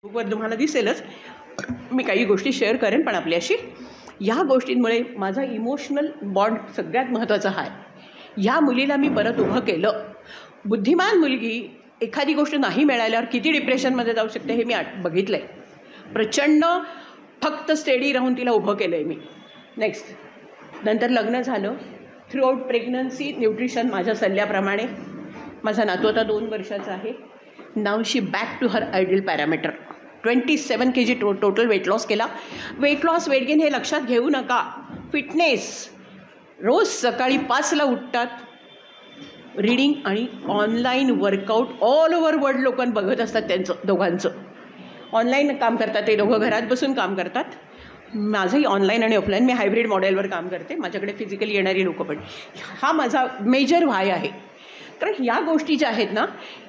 वर तुम्हाला दिसेलच. मी काही गोष्टी शेअर करेन, पण आपल्याशी ह्या गोष्टींमुळे माझा इमोशनल बॉन्ड सगळ्यात महत्त्वाचा आहे. ह्या मुलीला मी परत उभं केलं. बुद्धिमान मुलगी एखादी गोष्ट नाही मिळाल्यावर किती डिप्रेशनमध्ये जाऊ शकते हे मी बघितलं आहे. प्रचंड फक्त स्टेडी राहून तिला उभं केलं आहे मी. नेक्स्ट, नंतर लग्न झालं. थ्रूआउट प्रेग्नन्सी न्यूट्रिशन माझ्या सल्ल्याप्रमाणे. माझा नातू आता 2 वर्षाचा आहे. नाव she back to her ideal parameter. 27 kg total weight loss केला. वेट लॉस वेट गेन हे लक्षात घेऊ नका. फिटनेस, रोज सकाळी 5ला उठतात. रीडिंग आणि online workout all over world लोक बघत असतात त्यांचं दोघांचं. ऑनलाईन काम करतात ते दोघं, घरात बसून काम करतात. माझंही ऑनलाईन आणि ऑफलाईन, मी हायब्रिड मॉडेलवर काम करते. माझ्याकडे फिजिकली येणारी लोकं पण. हा माझा मेजर व्हाय आहे. कारण ह्या गोष्टी ज्या आहेत ना,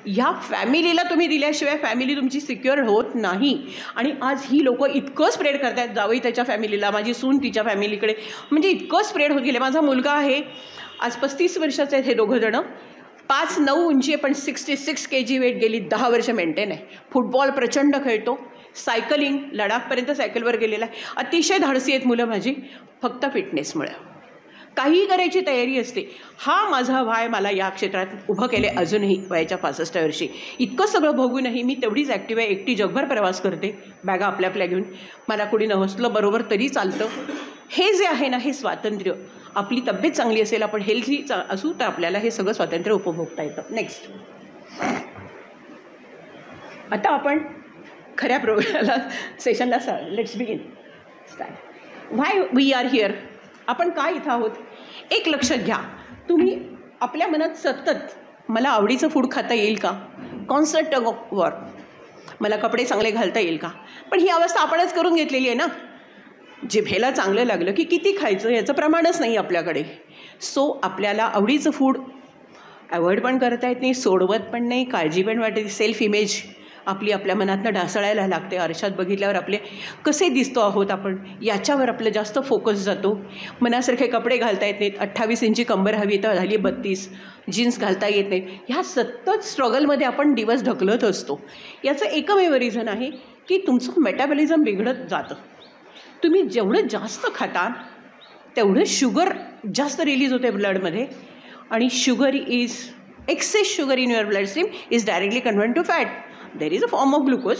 ह्या फॅमिलीला तुम्ही दिल्याशिवाय फॅमिली तुमची सिक्युअर होत नाही. आणि आज ही लोकं इतकं स्प्रेड करत आहेत. जावई त्याच्या फॅमिलीला, माझी सून तिच्या फॅमिलीकडे, म्हणजे इतकं स्प्रेड होत गेले. माझा मुलगा आहे आज 35 वर्षाचे आहेत हे दोघंजणं. 5'9" उंची आहे, पण 66 kg वेट गेली 10 वर्ष मेंटेन आहे. फुटबॉल प्रचंड खेळतो. सायकलिंग, लडाखपर्यंत सायकलवर गेलेला आहे. अतिशय धाडसी आहेत मुलं माझी, फक्त फिटनेसमुळे. काहीही करायची तयारी असते. हा माझा व्हाय मला या क्षेत्रात उभं केले. अजूनही वयाच्या 65 वर्षी इतकं सगळं बघूनही मी तेवढीच ॲक्टिव्ह आहे. एकटी जगभर प्रवास करते, बॅगा आपल्या आपल्या घेऊन. मला कुणी नसलं बरोबर तरी चालतं. हे जे आहे ना, हे स्वातंत्र्य, आपली तब्येत चांगली असेल, आपण हेल्थी असू, तर आपल्याला हे सगळं स्वातंत्र्य उपभोगता येतं. नेक्स्ट, आता आपण खऱ्या प्रोग्रामला सेशनला let's begin. Start. Why we are here. आपण काय इथं आहोत एक लक्षात घ्या. तुम्ही आपल्या मनात सतत मला आवडीचं फूड खाता येईल का, कॉन्स्टंट टग ऑफ वॉर, मला कपडे चांगले घालता येईल का. पण ही अवस्था आपणच करून घेतलेली आहे ना. जिभेला चांगलं लागलं की किती खायचं याचं प्रमाणच नाही आपल्याकडे. सो आपल्याला आवडीचं फूड अवॉइड पण करता येत नाही, सोडवत पण नाही, काळजी पण वाटते. सेल्फ इमेज आपली आपल्या मनातनं ढासळायला लागते. आरशात बघितल्यावर आपले कसे दिसतो आहोत आपण, याच्यावर आपलं जास्त फोकस जातो. मनासारखे कपडे घालता येत नाहीत. 28 इंची कंबर हवी तर झाली 32. जीन्स घालता येत नाहीत. ह्या सतत स्ट्रगलमध्ये आपण दिवस ढकलत असतो. याचं एकमेव रिझन आहे की तुमचं मेटाबॉलिझम बिघडत जातं. तुम्ही जेवढं जास्त खाता तेवढं शुगर जास्त रिलीज होते ब्लडमध्ये. आणि sugar is excess sugar in your blood stream is directly convert to fat. There is a form of glucose.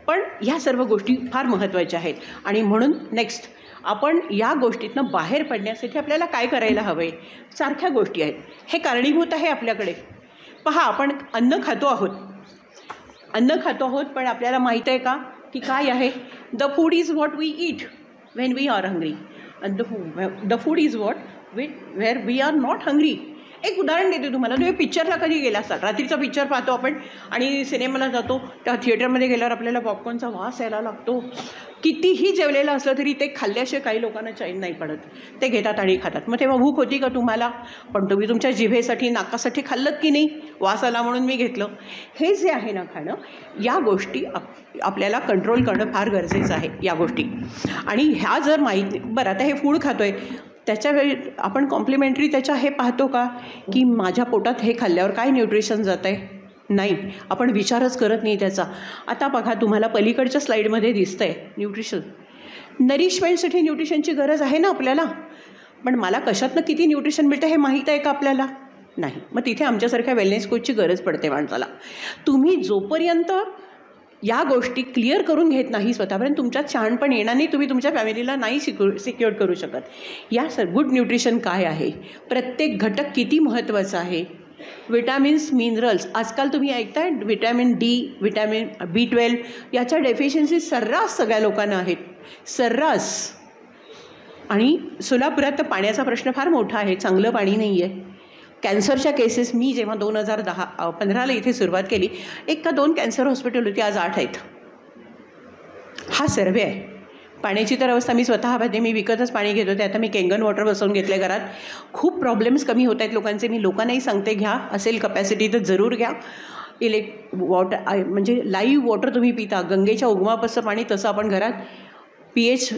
पण ह्या सर्व गोष्टी फार महत्त्वाच्या आहेत. आणि म्हणून नेक्स्ट, आपण या गोष्टीतनं बाहेर पडण्यासाठी आपल्याला काय करायला हवं आहे. सारख्या गोष्टी आहेत. हे कारणीभूत आहे आपल्याकडे. पहा, आपण अन्न खातो आहोत, पण आपल्याला माहीत आहे का की काय आहे. The food is what we eat when we are hungry, and the food is what where we are not hungry. एक उदाहरण देते तुम्हाला. तुम्ही पिक्चरला कधी गेला असाल, रात्रीचा पिक्चर पाहतो आपण आणि सिनेमाला जातो, त्या थिएटरमध्ये गेल्यावर आपल्याला पॉपकॉर्नचा वास यायला लागतो. कितीही जेवलेलं असलं तरी ते खाल्ल्याशिवाय काही लोकांना चैन नाही पडत. ते घेतात आणि खातात. मग तेव्हा भूक होती का तुम्हाला, पण तुम्ही तुमच्या जिभेसाठी, नाकासाठी खाल्लत की नाही. वास आला म्हणून मी घेतलं. हे जे आहे ना खाणं, या गोष्टी आपल्याला कंट्रोल करणं फार गरजेचं आहे या गोष्टी. आणि ह्या जर माहीत, बरं आता हे फूड खातो आहे, त्याच्या वेळी आपण कॉम्प्लिमेंटरी त्याच्या हे पाहतो का की माझ्या पोटात हे खाल्ल्यावर काय न्यूट्रिशन जात आहे. नाही, आपण विचारच करत नाही त्याचा. आता बघा, तुम्हाला पलीकडच्या स्लाईडमध्ये दिसतं आहे न्यूट्रिशन. नरिशमेंटसाठी न्यूट्रिशनची गरज आहे ना आपल्याला. पण मला कशातनं किती न्यूट्रिशन मिळतं हे माहीत आहे का आपल्याला. नाही. मग तिथे आमच्यासारख्या वेलनेस कोचची गरज पडते माणसाला. तुम्ही जोपर्यंत या गोष्टी क्लिअर करून घेत नाही स्वतःपर्यंत, तुमच्यात शहाणपण येणार नाही. तुम्ही तुमच्या फॅमिलीला नाही सिक्युअर करू शकत. या गुड न्यूट्रिशन काय आहे, प्रत्येक घटक किती महत्त्वाचा आहे. विटॅमिन्स, मिनरल्स, आजकाल तुम्ही ऐकताय विटॅमिन डी, विटॅमिन B12 याच्या डेफिशियन्सी सर्रास सगळ्या लोकांना आहेत, सर्रास. आणि सोलापुरात तर पाण्याचा प्रश्न फार मोठा आहे. चांगलं पाणी नाही आहे. कॅन्सरच्या केसेस, मी जेव्हा 2015ला इथे सुरुवात केली, 1 का 2 कॅन्सर हॉस्पिटल होती, आज 8 आहेत. हा सर्वे आहे. पाण्याची तर अवस्था मी स्वतः पाहते. मी विकतच पाणी घेत होते. आता मी केंगन वॉटर बसवून घेतले घरात. खूप प्रॉब्लेम्स कमी होत आहेत लोकांचे. मी लोकांनाही सांगते, घ्या, असेल कपॅसिटी तर जरूर घ्या. वॉटर म्हणजे लाईव्ह वॉटर तुम्ही पिता. गंगेच्या उगमापासून पाणी, तसं आपण घरात pH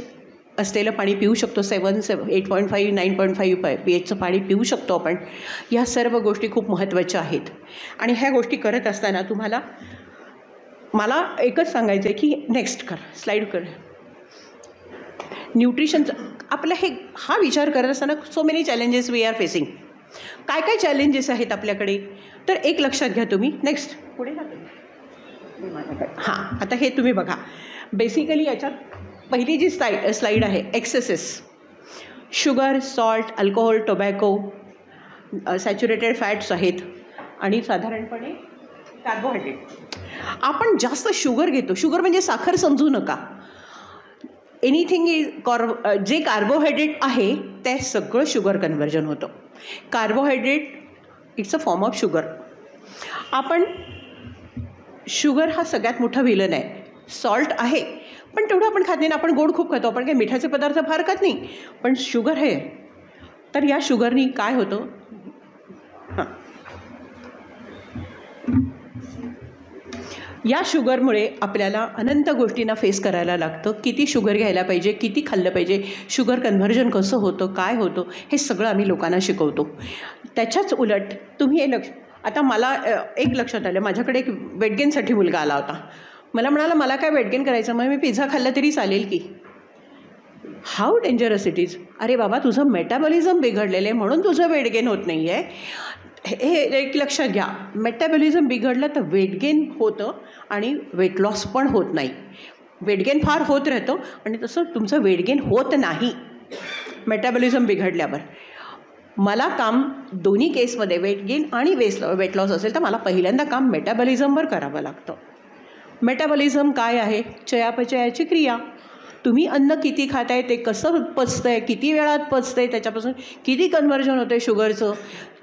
असलेलं पाणी पिऊ शकतो. 8.5 9.5 pHचं पाणी पिऊ शकतो आपण. या सर्व गोष्टी खूप महत्त्वाच्या आहेत. आणि ह्या गोष्टी करत असताना तुम्हाला मला एकच सांगायचं आहे की नेक्स्ट कर, स्लाईड कर. न्यूट्रिशनचं आपलं हा विचार करत असताना so many challenges we are facing. काय काय चॅलेंजेस आहेत आपल्याकडे, तर एक लक्षात घ्या तुम्ही. नेक्स्ट पुढे जातो. हां, आता हे तुम्ही बघा. बेसिकली याच्यात पहिली जी स्लाईड आहे, axes, sugar, salt, alcohol, tobacco, saturated fats आहेत आणि साधारणपणे कार्बोहायड्रेट. आपण जास्त शुगर घेतो. शुगर म्हणजे साखर समजू नका. एनिथिंग जे कार्बोहायड्रेट आहे ते सगळं शुगर कन्व्हर्जन होतं. Carbohydrate it's a form of sugar. आपण शुगर हा सगळ्यात मोठा विलन आहे. सॉल्ट आहे पण तेवढं आपण खात नाही ना. आपण गोड खूप खातो. आपण काही मिठाचे पदार्थ फार खात नाही. पण शुगर आहे, तर या शुगरनी काय होतं, हां, या शुगरमुळे आपल्याला अनंत गोष्टींना फेस करायला लागतं. किती शुगर घ्यायला पाहिजे, किती खाल्लं पाहिजे, शुगर कन्व्हर्जन कसं होतं, काय होतं, हे सगळं आम्ही लोकांना शिकवतो. त्याच्याच उलट तुम्ही हे आता मला एक लक्षात आलं. माझ्याकडे एक वेट गेनसाठी मुलगा आला होता. मला म्हणाला, मला काय वेट गेन करायचं, मग मी पिझ्झा खाल्ला तरी चालेल की. How dangerous it is. अरे बाबा, तुझं मेटाबॉलिझम बिघडलेलं आहे म्हणून तुझं वेट गेन होत नाही आहे. हे एक लक्षात घ्या. मेटाबॉलिझम बिघडलं तर वेट गेन होतं आणि वेट लॉस पण होत नाही. वेट गेन फार होत राहतं आणि तसं तुमचं वेट गेन होत नाही मेटाबॉलिझम बिघडल्यावर. मला काम दोन्ही केसमध्ये वेट गेन आणि वेट लॉस असेल तर मला पहिल्यांदा काम मेटाबॉलिझमवर करावं लागतं. मेटाबॉलिझम काय आहे? चयापचयाची क्रिया. तुम्ही अन्न किती खाताय, ते कसं पचतं आहे, किती वेळात पचतं आहे, त्याच्यापासून किती कन्व्हर्जन होतं आहे शुगरचं,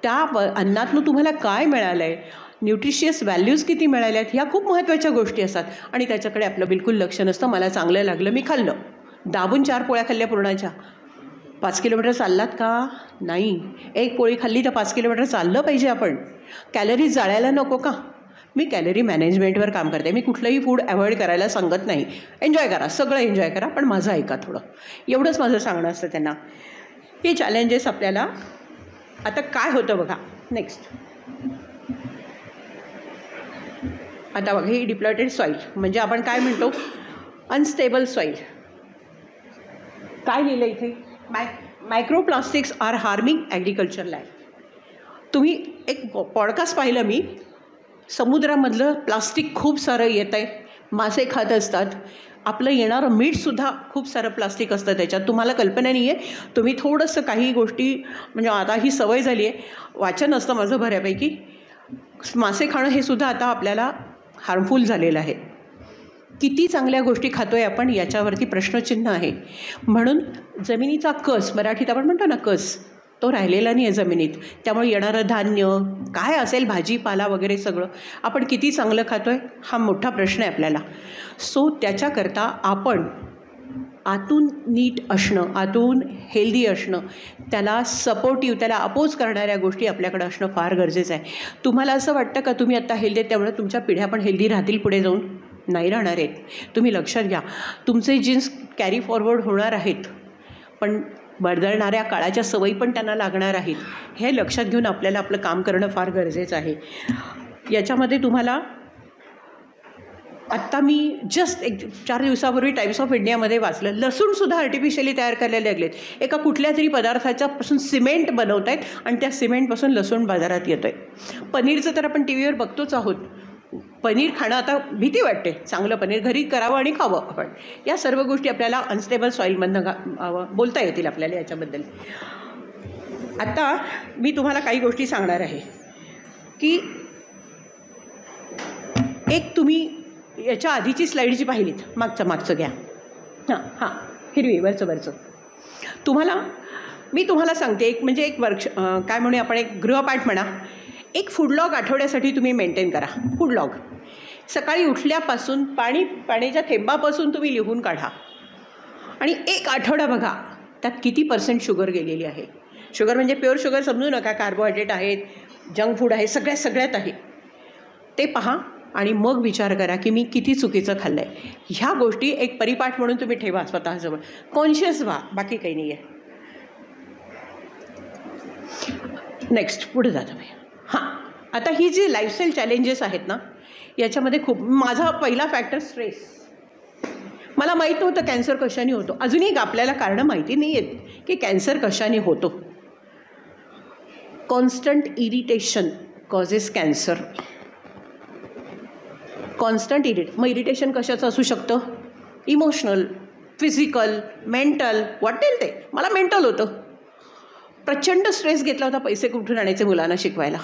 त्या अन्नातनं तुम्हाला काय मिळालं आहे, न्यूट्रिशियस व्हॅल्यूज किती मिळाल्या आहेत, ह्या खूप महत्त्वाच्या गोष्टी असतात. आणि त्याच्याकडे आपलं बिलकुल लक्ष नसतं. मला चांगलं लागलं, मी खाल्लं. दाबून 4 पोळ्या खाल्ल्या पूर्णाच्या. 5 किलोमीटर चाललात का? नाही. एक पोळी खाल्ली तर 5 किलोमीटर चाललं पाहिजे आपण. कॅलरीज जाळायला नको का? मी कॅलरी मॅनेजमेंटवर काम करते. मी कुठलंही फूड अवॉइड करायला सांगत नाही. एन्जॉय करा, सगळं एन्जॉय करा, पण माझं ऐका थोडं. एवढंच माझं सांगणं असतं त्यांना. हे चॅलेंजेस आपल्याला आता काय होतं बघा. नेक्स्ट आता बघा, ही डिप्लॉयटेड सॉईल म्हणजे आपण काय म्हणतो, अनस्टेबल सॉईल. काय लिहिलं इथे? Microplastics R harming agriculture land. तुम्ही एक पॉडकास्ट पाहिलं मी, समुद्रामधलं प्लास्टिक खूप सारं येत आहे. मासे खात असतात. आपलं येणारं मीठसुद्धा खूप सारं प्लास्टिक असतं त्याच्यात. तुम्हाला कल्पना नाही आहे. तुम्ही थोडंसं काही गोष्टी, म्हणजे आता ही सवय झाली आहे, वाचन असतं माझं बऱ्यापैकी. मासे खाणं हे सुद्धा आता आपल्याला हार्मफुल झालेलं आहे. किती चांगल्या गोष्टी खातो आहे आपण, याच्यावरती प्रश्नचिन्ह आहे. म्हणून जमिनीचा कस, मराठीत आपण म्हणतो ना कस, तो राहिलेला नाही आहे जमिनीत. त्यामुळे येणारं धान्य काय असेल, भाजीपाला वगैरे सगळं आपण किती चांगलं खातो आहे, हा मोठा प्रश्न आहे आपल्याला. सो त्याच्याकरता आपण आतून नीट असणं, आतून हेल्दी असणं, त्याला सपोर्टिव्ह, त्याला अपोज करणाऱ्या गोष्टी आपल्याकडे असणं फार गरजेचं आहे. तुम्हाला असं वाटतं का तुम्ही आत्ता हेल्दी आहेत त्यामुळे तुमच्या पिढ्या पण हेल्दी राहतील पुढे जाऊन? नाही राहणार आहेत. तुम्ही लक्षात घ्या, तुमचे जीन्स कॅरी फॉरवर्ड होणार आहेत, पण बदलणाऱ्या काळाच्या सवयी पण त्यांना लागणार आहेत. हे लक्षात घेऊन आपल्याला आपलं काम करणं फार गरजेचं आहे. याच्यामध्ये तुम्हाला आत्ता मी जस्ट 4 दिवसापूर्वी टाइम्स ऑफ इंडियामध्ये वाचलं, लसूणसुद्धा आर्टिफिशियली तयार करायला लागलेत. एका कुठल्या तरी पदार्थाच्यापासून सिमेंट बनवत आहेत आणि त्या सिमेंटपासून लसूण बाजारात येतं आहे. पनीरचं तर आपण टी व्हीवर बघतोच आहोत. पनीर खाणं आता भीती वाटते. चांगलं पनीर घरी करावं आणि खावं आपण. या सर्व गोष्टी आपल्याला अनस्टेबल सॉईलमधनं बोलता येतील आपल्याला याच्याबद्दल. आता मी तुम्हाला काही गोष्टी सांगणार आहे की एक तुम्ही याच्या आधीची स्लाईड जी पाहिलीत, मागचं घ्या. हां, हिरवी वरचं. मी तुम्हाला सांगते, एक म्हणजे एक काय म्हणूया आपण, एक गृहपाठ म्हणा. एक फूड लॉग आठवड्यासाठी तुम्ही मेंटेन करा. फूड लॉग सकाळी उठल्यापासून पाण्याच्या थेंबापासून तुम्ही लिहून काढा आणि एक आठवडा बघा त्यात किती % शुगर गेलेली आहे. शुगर म्हणजे प्युअर शुगर समजू नका, कार्बोहायड्रेट आहेत, जंक फूड आहे, सगळ्यात आहे. ते पहा आणि मग विचार करा की मी किती चुकीचं खाल्लं आहे. ह्या गोष्टी एक परिपाठ म्हणून तुम्ही ठेवा स्वतःजवळ. कॉन्शियस व्हा, बाकी काही नाही आहे. नेक्स्ट पुढे जातो मी. हां, आता ही जी लाईफस्टाईल चॅलेंजेस आहेत ना, याच्यामध्ये खूप माझा पहिला फॅक्टर स्ट्रेस. मला माहीत नव्हतं कॅन्सर कशाने होतो. अजूनही आपल्याला कारणं माहिती नाही आहेत की कॅन्सर कशाने होतो. Constant irritation causes cancer. Constant मग इरिटेशन कशाचं असू शकतं? इमोशनल, फिजिकल, मेंटल, वाटेल ते. मला मेंटल होतं. प्रचंड स्ट्रेस घेतला होता पैसे कुठून आणायचे मुलांना शिकवायला.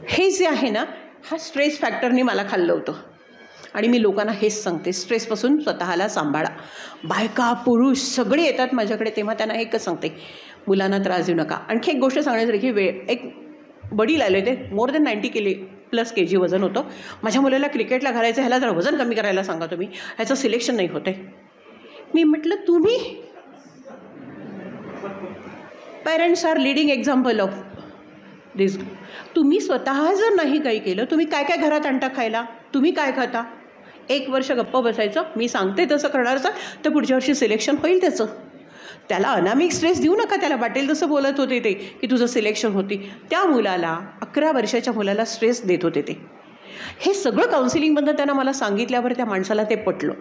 हे जे आहे ना, हा स्ट्रेस फॅक्टरनी मला खाल्लं होतं. आणि मी लोकांना हेच सांगते, स्ट्रेसपासून स्वतःला सांभाळा. बायका पुरुष सगळे येतात माझ्याकडे तेव्हा त्यांना एकच सांगते, मुलांना त्रास देऊ नका. आणखी एक गोष्ट सांगण्यासारखी एक वडील आले होते, मोर दॅन 90 प्लस kg वजन होतं. माझ्या मुलाला क्रिकेटला घालायचं, ह्याला जरा वजन कमी करायला सांगा तुम्ही, ह्याचं सिलेक्शन नाही होते. मी म्हटलं तुम्ही parents are leading example of this. तुम्ही स्वतः जर नाही काही केलं, तुम्ही काय काय घरात आणता खायला? तुम्ही काय खाता? 1 वर्ष गप्प बसायचं, मी सांगते तसं करणार असाल तर पुढच्या वर्षी सिलेक्शन होईल त्याचं. त्याला अनामिक स्ट्रेस देऊ नका. त्याला वाटेल तसं बोलत होते ते की तुझं सिलेक्शन होती. त्या मुलाला 11 वर्षाच्या मुलाला स्ट्रेस देत होते ते. हे सगळं काउन्सिलिंगमधनं त्यांना मला सांगितल्यावर त्या माणसाला ते पटलं.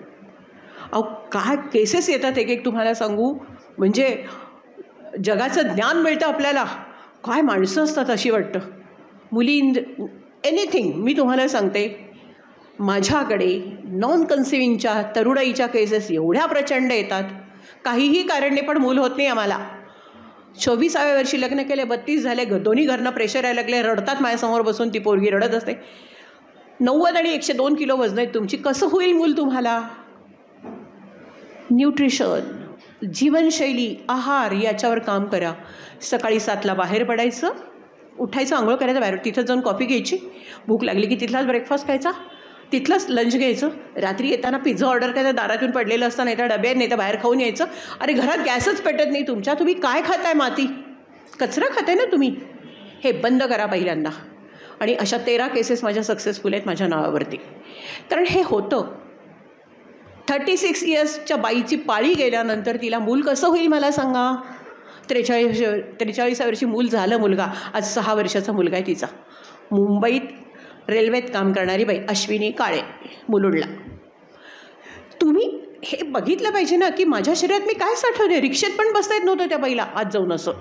अहो काय केसेस येतात एक एक तुम्हाला सांगू, म्हणजे जगाचं ज्ञान मिळतं आपल्याला. काय माणसं असतात अशी वाटतं. मुली एनिथिंग. मी तुम्हाला सांगते, माझ्याकडे नॉन कन्सिविंगच्या तरुणाईच्या केसेस एवढ्या प्रचंड येतात, काहीही कारणे पण मूल होत नाही आम्हाला. 24व्या वर्षी लग्न केले, 32 झाले, दोन्ही घरनं प्रेशर यायला लागले, रडतात माझ्यासमोर बसून. ती पोरगी रडत असते. 90 आणि 102 किलो वजन आहेत तुमची, कसं होईल मूल तुम्हाला? न्यूट्रिशन, जीवनशैली, आहार याच्यावर काम करा. सकाळी 7ला बाहेर पडायचं, उठायचं, आंघोळ करायचं, बाहेर तिथं जाऊन कॉफी घ्यायची, भूक लागली की तिथलाच ब्रेकफास्ट खायचा, तिथलंच लंच घ्यायचं. रात्री येताना पिझ्झा ऑर्डर करायचं, दारात येऊन पडलेलं असतं, नाही तर डब्यात, नाही तर बाहेर खाऊन यायचं. अरे घरात गॅसच पेटत नाही तुमच्या, तुम्ही काय खाताय? माती कचरा खाताय ना तुम्ही. हे बंद करा पहिल्यांदा. आणि अशा 13 केसेस माझ्या सक्सेसफुल आहेत माझ्या नावावरती. कारण हे होतं. 36 इयर्सच्या बाईची पाळी गेल्यानंतर तिला मूल कसं होईल मला सांगा? 43व्या वर्षी मूल झालं. मुलगा आज 6 वर्षाचा मुलगा आहे तिचा. मुंबईत रेल्वेत काम करणारी बाई अश्विनी काळे, मुलुंडला. तुम्ही हे बघितलं पाहिजे ना की माझ्या शरीरात मी काय साठवते. रिक्षेत पण बसता येत नव्हतं त्या बाईला आज जाऊन. असं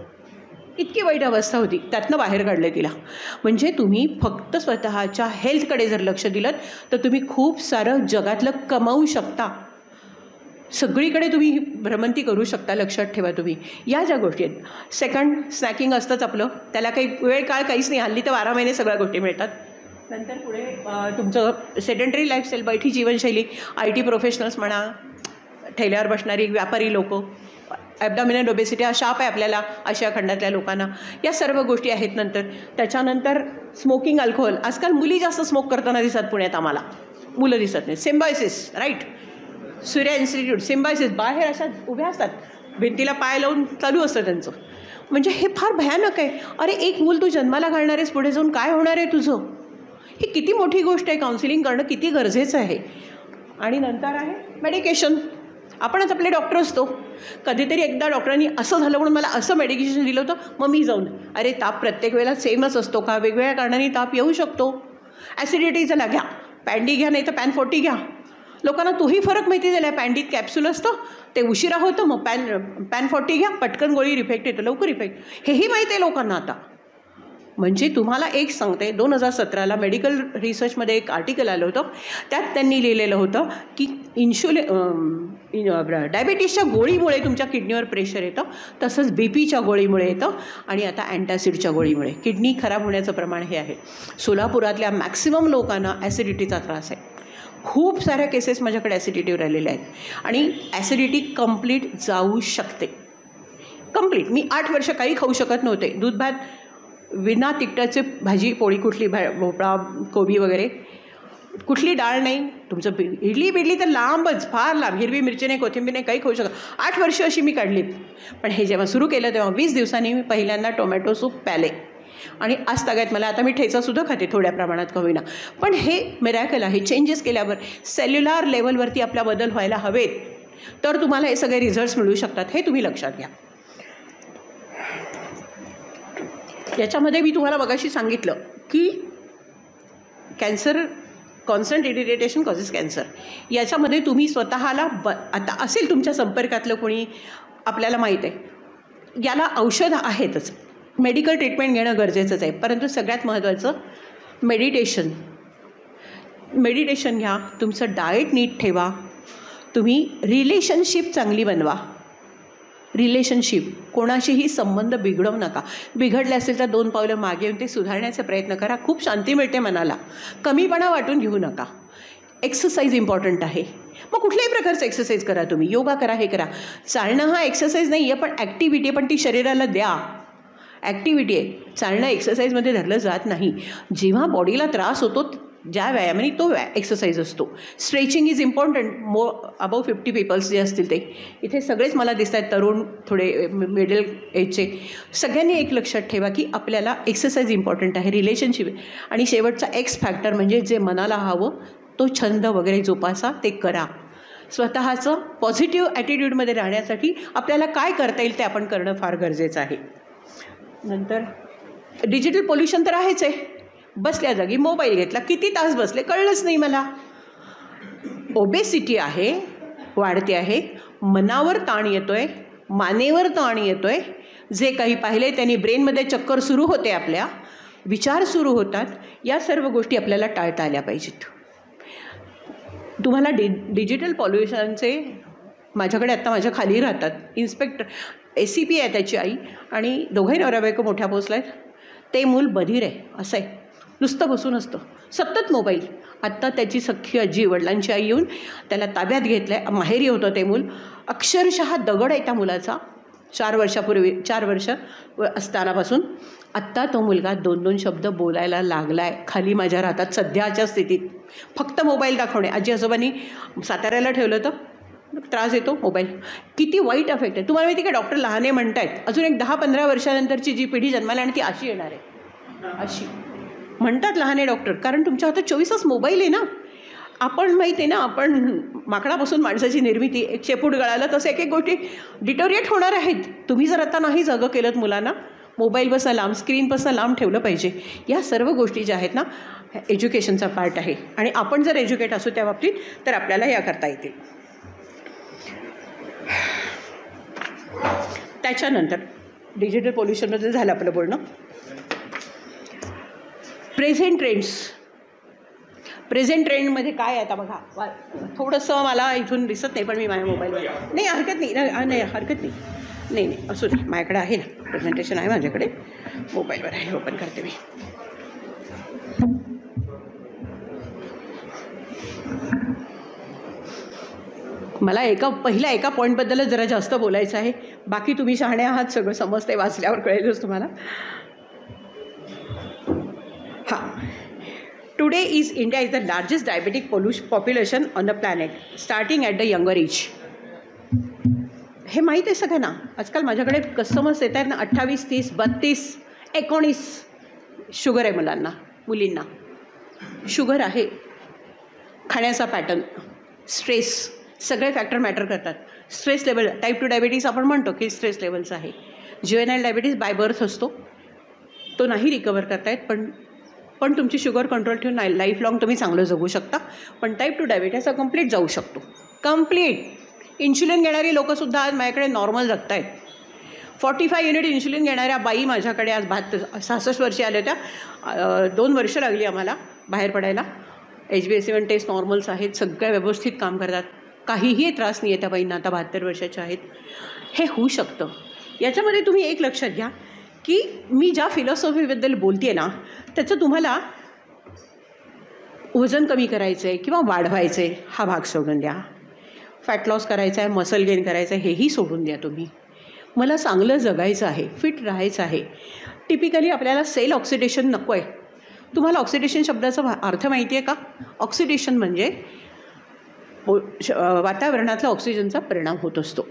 इतकी वाईट अवस्था होती. त्यातनं बाहेर काढलं तिला. म्हणजे तुम्ही फक्त स्वतःच्या हेल्थकडे जर लक्ष दिलं तर तुम्ही खूप सारं जगातलं कमावू शकता. सगळीकडे तुम्ही भ्रमंती करू शकता. लक्षात ठेवा तुम्ही या ज्या गोष्टी आहेत. सेकंड, स्नॅकिंग असतंच आपलं, त्याला काही वेळ काळ काहीच नाही. हल्ली तर 12 महिने सगळ्या गोष्टी मिळतात. नंतर पुढे तुमचं सेडेंटरी लाईफस्टाईल, बैठी जीवनशैली, IT प्रोफेशनल्स म्हणा, ठेल्यावर बसणारी व्यापारी लोक, ॲब्डॉमिनल ओबेसिटी हा शाप आहे आपल्याला आशिया खंडातल्या लोकांना. या सर्व गोष्टी आहेत. नंतर त्याच्यानंतर स्मोकिंग, अल्कोहोल. आजकाल मुली जास्त स्मोक करताना दिसतात पुण्यात आम्हाला, मुलं दिसत नाही. Symbiosis, right, Surya institute, Symbiosis, बाहेर अशा उभ्या असतात, भिंतीला पाय लावून चालू असतं त्यांचं. म्हणजे हे फार भयानक आहे. अरे एक मूल तू जन्माला घालणार आहेस, पुढे जाऊन काय होणार आहे तुझं? ही किती मोठी गोष्ट आहे. काउन्सिलिंग करणं किती गरजेचं आहे. आणि नंतर आहे मेडिकेशन. आपणच आपले डॉक्टर असतो. कधीतरी एकदा डॉक्टरांनी असं झालं म्हणून मला असं मेडिकेशन दिलं होतं, मग मी जाऊन, अरे ताप प्रत्येक वेळेला सेमच असतो का? वेगवेगळ्या कारणांनी ताप येऊ शकतो. ॲसिडिटीचा घ्या, पॅन्डी घ्या, नाही तर पॅन40 घ्या. लोकांना तोही फरक माहिती झाला आहे. पॅन्डीत कॅप्सूल असतं, ते उशिरा होतं, मग पॅन40 घ्या, पटकन गोळी इफेक्ट येतो, लवकर इफेक्ट. हेही माहिती आहे लोकांना आता. म्हणजे तुम्हाला एक सांगते, 2017ला मेडिकल रिसर्चमध्ये एक आर्टिकल आलं होतं. त्यात त्यांनी लिहिलेलं होतं की डायबिटीसच्या गोळीमुळे तुमच्या किडनीवर प्रेशर येतं, तसंच BPच्या गोळीमुळे येतं, आणि आता अँटासिडच्या गोळीमुळे किडनी खराब होण्याचं प्रमाण हे आहे. सोलापुरातल्या मॅक्सिमम लोकांना ॲसिडिटीचा त्रास आहे. खूप साऱ्या केसेस माझ्याकडे ॲसिडिटीवर आलेल्या आहेत. आणि ॲसिडिटी कंप्लीट जाऊ शकते. कंप्लीट. मी 8 वर्ष काही खाऊ शकत नव्हते. दूध भात, विना तिखटाचे भाजी पोळी, कुठली भोपळा, कोबी वगैरे, कुठली डाळ नाही. तुमचं इडली बिडली तर लांबच, फार लांब. हिरवी मिरची नाही, कोथिंबीर नाही, काही खाऊ शकत. 8 वर्ष अशी मी काढलीत. पण हे जेव्हा सुरू केलं तेव्हा 20 दिवसांनी मी पहिल्यांदा टोमॅटो सूप प्याले. आणि आज तागायत मला, आता मी ठेचासुद्धा खाते थोड्या प्रमाणात का होईना. पण हे मिरॅकल आहे. चेंजेस केल्यावर सेल्युलर लेवलवरती आपला बदल व्हायला हवेत, तर तुम्हाला हे सगळे रिझल्ट्स मिळू शकतात. हे तुम्ही लक्षात घ्या. याच्यामध्ये मी तुम्हाला मगाशी सांगितलं की cancer, constant irritation causes cancer. याच्यामध्ये तुम्ही स्वतःला आता असेल तुमच्या संपर्कातलं कोणी, आपल्याला माहीत आहे, याला औषध आहेतच, मेडिकल ट्रीटमेंट घेणं गरजेचंच आहे. परंतु सगळ्यात महत्त्वाचं मेडिटेशन घ्या, तुमचं डाएट नीट ठेवा, तुम्ही रिलेशनशिप चांगली बनवा. रिलेशनशिप, कोणाशीही संबंध बिघडवू नका. बिघडले असेल तर 2 पावलं मागे येऊन ते सुधारण्याचा प्रयत्न करा. खूप शांती मिळते मनाला. कमीपणा वाटून घेऊ नका. एक्सरसाइज इम्पॉर्टंट आहे. मग कुठल्याही प्रकारचं एक्सरसाइज करा, तुम्ही योगा करा, हे करा. चालणं हा एक्सरसाइज नाही आहे, पण ॲक्टिव्हिटी आहे, पण ती शरीराला द्या. ॲक्टिव्हिटी आहे, चालणं एक्सरसाइजमध्ये धरलं जात नाही. जेव्हा बॉडीला त्रास होतो ज्या व्यायामाने तो एक्सरसाइज असतो. Stretching is important. Above 50 peoples जे असतील ते इथे सगळेच मला दिसत आहेत, तरुण, थोडे मिडल एजचे. सगळ्यांनी एक लक्षात ठेवा की आपल्याला एक्सरसाइज इम्पॉर्टंट आहे, रिलेशनशिप. आणि शेवटचा एक्स फॅक्टर म्हणजे जे मनाला हवं तो छंद वगैरे जोपासा, ते करा. स्वतःचं पॉझिटिव्ह ॲटिट्यूडमध्ये राहण्यासाठी आपल्याला काय करता येईल ते आपण करणं फार गरजेचं आहे. नंतर डिजिटल पोल्युशन तर आहेच आहे. बसल्या जागी मोबाईल घेतला, किती तास बसले कळलंच नाही मला. ओबेसिटी आहे, वाढते आहे. मनावर ताण येतो आहे, मानेवर ताण येतो आहे. जे काही पाहिले त्यांनी ब्रेनमध्ये चक्कर सुरू होते, आपल्या विचार सुरू होतात. या सर्व गोष्टी आपल्याला टाळता आल्या पाहिजेत. तुम्हाला डिजिटल पॉल्युशनचे, माझ्याकडे आत्ता माझ्या खाली राहतात इन्स्पेक्टर, ACP आहे त्याची आई, आणि दोघंही नवरा बायको मोठ्या पोचला आहेत. ते मूल बधीर आहे, असं आहे, नुसतं बसून असतं, सतत मोबाईल. आत्ता त्याची सख्खी आजी, वडिलांची आई येऊन त्याला ताब्यात घेतलं आहे. माहेरी होतं ते मूल, अक्षरशः दगड आहे त्या मुलाचा. 4 वर्ष असतानापासून आत्ता तो मुलगा 2-2 शब्द बोलायला लागला आहे. खाली माझ्या राहतात सध्याच्या स्थितीत. फक्त मोबाईल दाखवणे. आजी आजोबांनी साताऱ्याला ठेवलं तर त्रास येतो मोबाईल. किती वाईट इफेक्ट आहे. तुम्हाला माहिती का, डॉक्टर लहाने म्हणत आहेत अजून एक 10-15 वर्षानंतरची जी पिढी जन्माला आणि ती अशी येणार आहे, अशी म्हणतात लहाने डॉक्टर. कारण तुमच्या हातात 24 तास मोबाईल आहे ना. आपण माहिती आहे ना, आपण माकडापासून माणसाची निर्मिती, एक शेपूट गळालं तसं एक गोष्टी डिटोरिएट होणार आहेत. तुम्ही जर आता नाही जागं केलं मुलांना, मोबाईलपासून लांब, स्क्रीनपासून लांब ठेवलं पाहिजे. या सर्व गोष्टी ज्या आहेत ना, एज्युकेशनचा पार्ट आहे. आणि आपण जर एज्युकेट असू त्या बाबतीत तर आपल्याला या करता येतील. त्याच्यानंतर डिजिटल पोल्युशनबद्दल झालं आपलं बोलणं. प्रेझेंट ट्रेंडमध्ये काय आहे आता बघा. थोडंसं मला इथून दिसत नाही, पण मी माझ्या मोबाईलवर, नाही हरकत नाही, हरकत नाही, असू दे, माझ्याकडे आहे ना, प्रेझेंटेशन आहे माझ्याकडे, मोबाईलवर आहे, ओपन करते मी. मला पहिल्या एका पॉईंटबद्दलच जरा जास्त बोलायचं आहे. बाकी तुम्ही शहाणे आहात, सगळं समजते, वाचल्यावर कळेलच तुम्हाला. हां, today India is the largest diabetic population on the planet, starting at the younger age. हे माहीत आहे सगळ्यांना. आजकाल माझ्याकडे कस्टमर्स येत आहेत ना, 28, 30, 32, 19 शुगर आहे मुलांना, मुलींना शुगर आहे. खाण्याचा पॅटर्न, स्ट्रेस, सगळे फॅक्टर मॅटर करतात. स्ट्रेस लेवल, टाईप 2 डायबिटीज आपण म्हणतो की स्ट्रेस लेवलचा आहे. ज्युएनाइल डायबिटीज बाय बर्थ असतो, तो नाही रिकवर करतायत. पण तुमची शुगर कंट्रोल ठेवून लाईफ लाँग तुम्ही चांगलं जगू शकता. पण टाईप 2 डायबिटीजचा कंप्लीट जाऊ शकतो, कंप्लीट. इन्शुलिन घेणारी लोकंसुद्धा आज माझ्याकडे नॉर्मल जगत आहेत. 45 युनिट इन्शुलिन घेणाऱ्या बाई माझ्याकडे आज 66 वर्षे आल्या होत्या. 2 वर्ष लागली आम्हाला बाहेर पडायला. HbA1c टेस्ट नॉर्मल्स आहेत, सगळ्या व्यवस्थित काम करतात, काहीही त्रास नाही आहे त्या बाईंना. आता 72 वर्षाच्या आहेत. हे होऊ शकतं. याच्यामध्ये तुम्ही एक लक्षात घ्या की मी ज्या फिलॉसॉफीबद्दल बोलते आहे ना, त्याचं तुम्हाला वजन कमी करायचं आहे किंवा वाढवायचं आहे हा भाग सोडून द्या. फॅट लॉस करायचा आहे, मसल गेन करायचं आहे, हेही सोडून द्या तुम्ही. मला चांगलं जगायचं आहे, फिट राहायचं आहे. टिपिकली आपल्याला सेल ऑक्सिडेशन नको आहे. तुम्हाला ऑक्सिडेशन शब्दाचा अर्थ माहिती आहे का? ऑक्सिडेशन म्हणजे वातावरणातला ऑक्सिजनचा परिणाम होत असतो.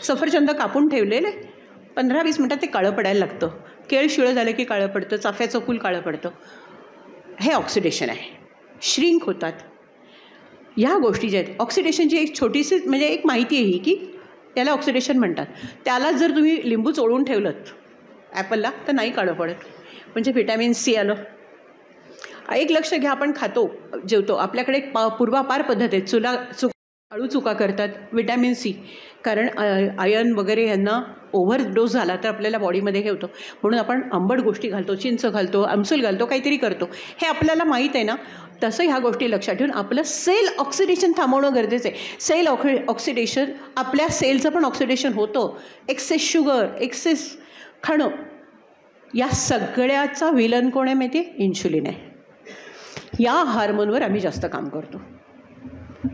सफरचंद कापून ठेवलेले 15-20 मिनटात ते काळं पडायला लागतं. केळ शिळं झालं की काळं पडतं, चाफ्याचं फूल काळं पडतं. हे ऑक्सिडेशन आहे. श्रिंक होतात. ह्या गोष्टी ज्या आहेत, ऑक्सिडेशनची एक छोटीशी म्हणजे एक माहिती आहे ही की त्याला ऑक्सिडेशन म्हणतात. त्याला जर तुम्ही लिंबू चोळून ठेवलं ॲपलला तर नाही काळं पडत, म्हणजे व्हिटॅमिन C आलं. एक लक्ष घ्या, आपण खातो जेवतो, आपल्याकडे पूर्वापार पद्धत आहे. अळू चुका करतात, विटॅमिन सी, कारण आयर्न वगैरे यांना ओव्हरडोस झाला तर आपल्याला बॉडीमध्ये हे होतं, म्हणून आपण आंबट गोष्टी घालतो, चिंच घालतो, आमसूल घालतो, काहीतरी करतो, हे आपल्याला माहीत आहे ना. तसं ह्या गोष्टी लक्षात ठेवून आपलं सेल ऑक्सिडेशन थांबवणं गरजेचं आहे. सेल ऑक्सिडेशन, आपल्या सेलचं पण ऑक्सिडेशन होतं. एक्सेस शुगर, एक्सेस खाणं, या सगळ्याचा विलन कोण आहे माहिती आहे? इन्शुलिन आहे. या हार्मोनवर आम्ही जास्त काम करतो.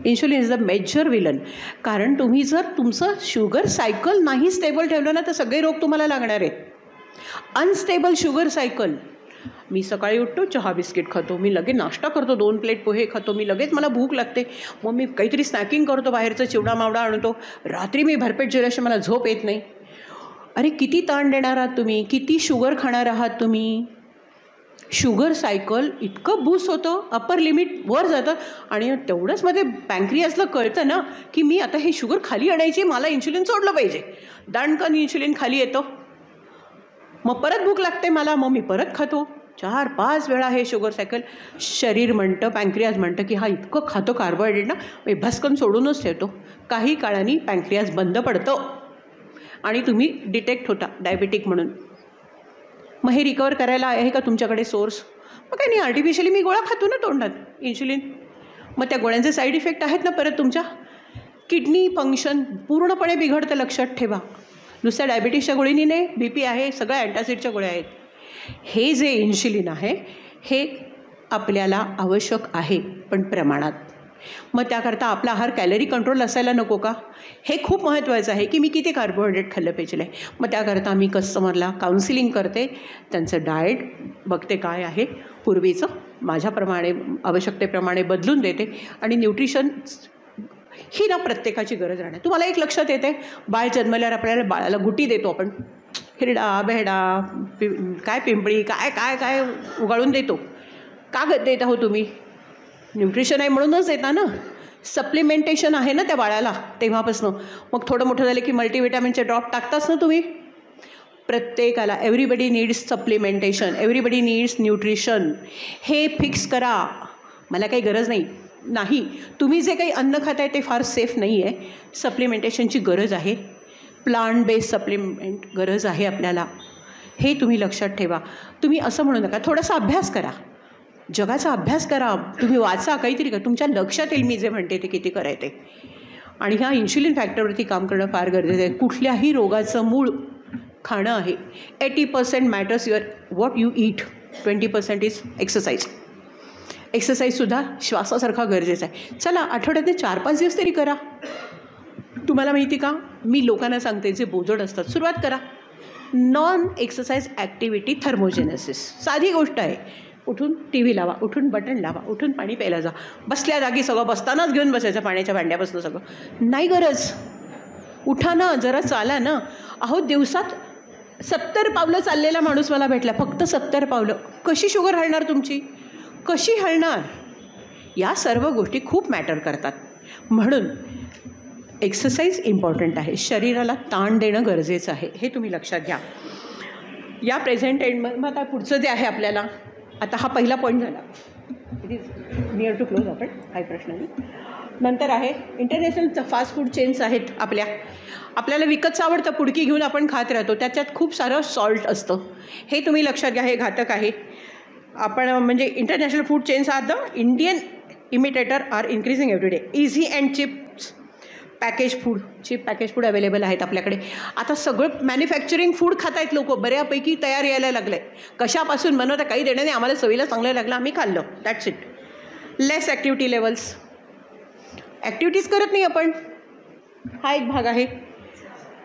Insulin is the major villain. कारण तुम्ही जर तुमचं शुगर सायकल नाही स्टेबल ठेवलं ना तर सगळे रोग तुम्हाला लागणार आहेत. Unstable sugar cycle. मी सकाळी उठतो, चहा बिस्किट खातो, मी लगेच नाश्ता करतो, 2 प्लेट पोहे खातो, मी लगेच मला भूक लागते, मग मी काहीतरी स्नॅकिंग करतो, बाहेरचं चिवडा मावडा आणतो, रात्री मी भरपेट जेवल्याशिवाय मला झोप येत नाही. अरे किती ताण देणार आहात तुम्ही, किती शुगर खाणार आहात तुम्ही. शुगर सायकल इतकं बूस्ट होतं, अप्पर लिमिट वर जातं, आणि तेवढंच मध्ये पँक्रियासला कळतं ना की मी आता हे शुगर खाली आणायची, मला इन्शुलिन सोडलं पाहिजे. दांडकन इन्शुलिन खाली येतं, मग परत भूक लागते मला, मग मी परत खातो. 4-5 वेळा हे शुगर सायकल. शरीर म्हणतं, पँक्रियाज म्हणतं की हा इतकं खातो कार्बोहायड्रेट ना, मी भस्कन सोडूनच ठेवतो. काही काळाने पँक्रियाज बंद पडतं आणि तुम्ही डिटेक्ट होता डायबेटिक म्हणून. मग हे रिकवर करायला आहे का तुमच्याकडे सोर्स? मग काही नाही, आर्टिफिशियली मी गोळ्या खातो ना तोंडात इन्शुलिन, मग त्या गोळ्यांचे साईड इफेक्ट आहेत ना परत तुमच्या. किडनी फंक्शन पूर्णपणे बिघडतं, लक्षात ठेवा. नुसत्या डायबिटीसच्या गोळीनी नाही, BP आहे, सगळ्या अँटासिडच्या गोळ्या आहेत. हे जे इन्शुलिन आहे हे आपल्याला आवश्यक आहे, पण प्रमाणात. मग त्याकरता आपला आहार कॅलरी कंट्रोल असायला नको का? हे खूप महत्त्वाचं आहे की मी किती कार्बोहायड्रेट खाल्लं पाहिजे. मग त्याकरता मी कस्टमरला काउन्सिलिंग करते, त्यांचं डाएट बघते काय आहे पूर्वीचं, माझ्याप्रमाणे आवश्यकतेप्रमाणे बदलून देते. आणि न्यूट्रिशन ही ना प्रत्येकाची गरज राहणार. तुम्हाला एक लक्षात येते, बाळ जन्मल्यावर आपल्याला बाळाला गुटी देतो आपण, हिरडा बेहडा काय पिंपळी काय काय काय उगाळून देतो. का देत आहो तुम्ही? न्यूट्रिशन आहे म्हणूनच देता ना. सप्लिमेंटेशन आहे ना त्या बाळाला तेव्हापासून. मग थोडं मोठं झालं की मल्टीविटॅमिनचे ड्रॉप टाकताच ना तुम्ही. प्रत्येकाला everybody needs supplementation, everybody needs nutrition. हे फिक्स करा. मला काही गरज नाही. तुम्ही जे काही अन्न खाताय ते फार सेफ नाही आहे. सप्लिमेंटेशनची गरज आहे. प्लांट बेस्ड सप्लिमेंट गरज आहे आपल्याला. हे तुम्ही लक्षात ठेवा. तुम्ही असं म्हणू नका, थोडासा अभ्यास करा, जगाचा अभ्यास करा, तुम्ही वाचा, काहीतरी करा, तुमच्या लक्षात येईल मी जे म्हणते ते किती करायचे. आणि ह्या इन्शुलिन फॅक्टरवरती काम करणं फार गरजेचं आहे. कुठल्याही रोगाचं मूळ खाणं आहे. 80% matters your what you eat, 20% is exercise. एक्सरसाइजसुद्धा श्वासासारखा गरजेचा आहे. चला आठवड्यातले 4-5 दिवस तरी करा. तुम्हाला माहिती का, मी लोकांना सांगते जे बोजड असतात, सुरुवात करा. Non exercise activity thermogenesis. साधी गोष्ट आहे. उठून TV लावा, उठून बटन लावा, उठून पाणी प्यायला जा. बसल्या जागी सगळं बसतानाच घेऊन बसायचं पाण्याच्या भांड्यापासून सगळं. नाही गरज. उठा ना, जरा चाला ना. अहो दिवसात 70 पावलं चाललेला माणूस मला भेटला, फक्त 70 पावलं. कशी शुगर हलणार तुमची? कशी हलणार? या सर्व गोष्टी खूप मॅटर करतात. म्हणून एक्सरसाइज इम्पॉर्टंट आहे. शरीराला ताण देणं गरजेचं आहे, हे तुम्ही लक्षात घ्या. या प्रेझेंट एंडमध्ये मग आता पुढचं जे आहे आपल्याला, आता हा पहिला पॉईंट झाला, it is near to close. आपण काही प्रश्न नाही. नंतर आहे इंटरनॅशनल फास्ट फूड चेन्स आहेत आपल्याला विकतचं आवडतं, पुडकी घेऊन आपण खात राहतो, त्याच्यात खूप सारं सॉल्ट असतं. हे तुम्ही लक्षात घ्या, हे घातक आहे. आपण म्हणजे international food chains are the Indian imitator are increasing every day. Easy and chips package food, cheap package food available आहेत आपल्याकडे. आता सगळं मॅन्युफॅक्चरिंग फूड खात आहेत लोक, बऱ्यापैकी तयार यायला लागलं आहे. कशापासून बनवता काही देणं नाही, आम्हाला चवीला चांगलं लागलं, आम्ही खाल्लं, that's it. Less activity levels, activities करत नाही आपण, हा एक भाग आहे.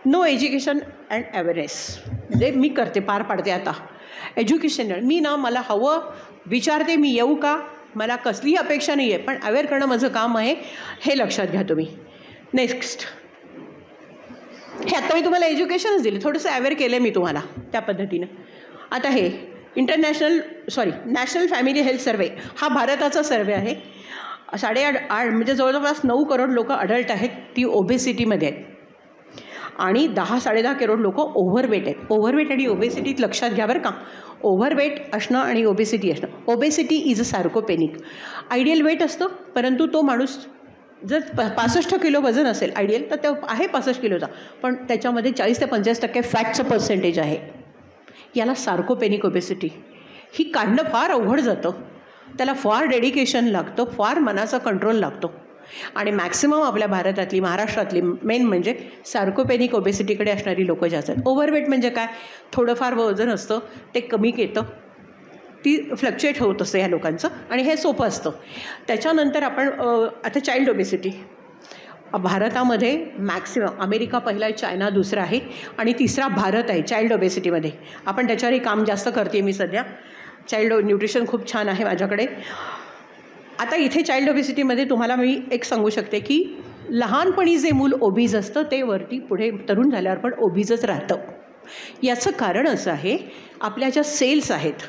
नो एज्युकेशन अँड अवेअरनेस, म्हणजे मी करते, पार पाडते. आता एज्युकेशन मी ना, मला हवं विचारते, मी येऊ का, मला कसलीही अपेक्षा नाही आहे, पण अवेअर करणं माझं काम आहे, हे लक्षात घ्या तुम्ही. नेक्स्ट, हे आता मी तुम्हाला एज्युकेशनच दिले, थोडंसं अवेअर केलं मी तुम्हाला त्या पद्धतीनं. आता हे नॅशनल फॅमिली हेल्थ सर्वे, हा भारताचा सर्वे आहे. 8.5 म्हणजे जवळपास 9 करोड लोक अडल्ट आहेत, ती ओबेसिटीमध्ये आहेत. आणि 10-10.5 करोड लोक ओव्हरवेट आहेत. ओव्हरवेट आणि ओबेसिटीत लक्षात घ्या बरं का. ओव्हरवेट असणं आणि ओबेसिटी असणं. Obesity is a sarcopenic. Ideal weight असतं, परंतु तो माणूस जर 65 किलो वजन असेल आयडियल, तर तो आहे 65 किलोचा, पण त्याच्यामध्ये 40 ते 50% फॅटचं पर्सेंटेज आहे. याला सार्कोपेनिक ओबेसिटी. ही काढणं फार अवघड जातं. त्याला फार डेडिकेशन लागतं, फार मनाचा कंट्रोल लागतो. आणि मॅक्सिमम आपल्या भारतातली, महाराष्ट्रातली मेन म्हणजे सार्कोपेनिक ओबेसिटीकडे असणारी लोकं जास्त आहेत. ओव्हरवेट म्हणजे काय, थोडंफार वजन असतं, ते कमी येतं, ती फ्लक्च्युएट होत असते ह्या लोकांचं, आणि हे सोपं असतं. त्याच्यानंतर आपण आता चाइल्ड ओबेसिटी. भारतामध्ये मॅक्सिमम, अमेरिका पहिला आहे, चायना दुसरा आहे, आणि तिसरा भारत आहे चाइल्ड ओबेसिटीमध्ये. आपण त्याच्यावरही काम जास्त करते मी सध्या. चाइल्ड न्यूट्रिशन खूप छान आहे माझ्याकडे. आता इथे चाइल्ड ओबेसिटीमध्ये तुम्हाला मी एक सांगू शकते की लहानपणी जे मूल ओबीज असतं ते वरती पुढे तरुण झाल्यावर पण ओबीजच राहतं. याचं कारण असं आहे, आपल्या ज्या सेल्स आहेत,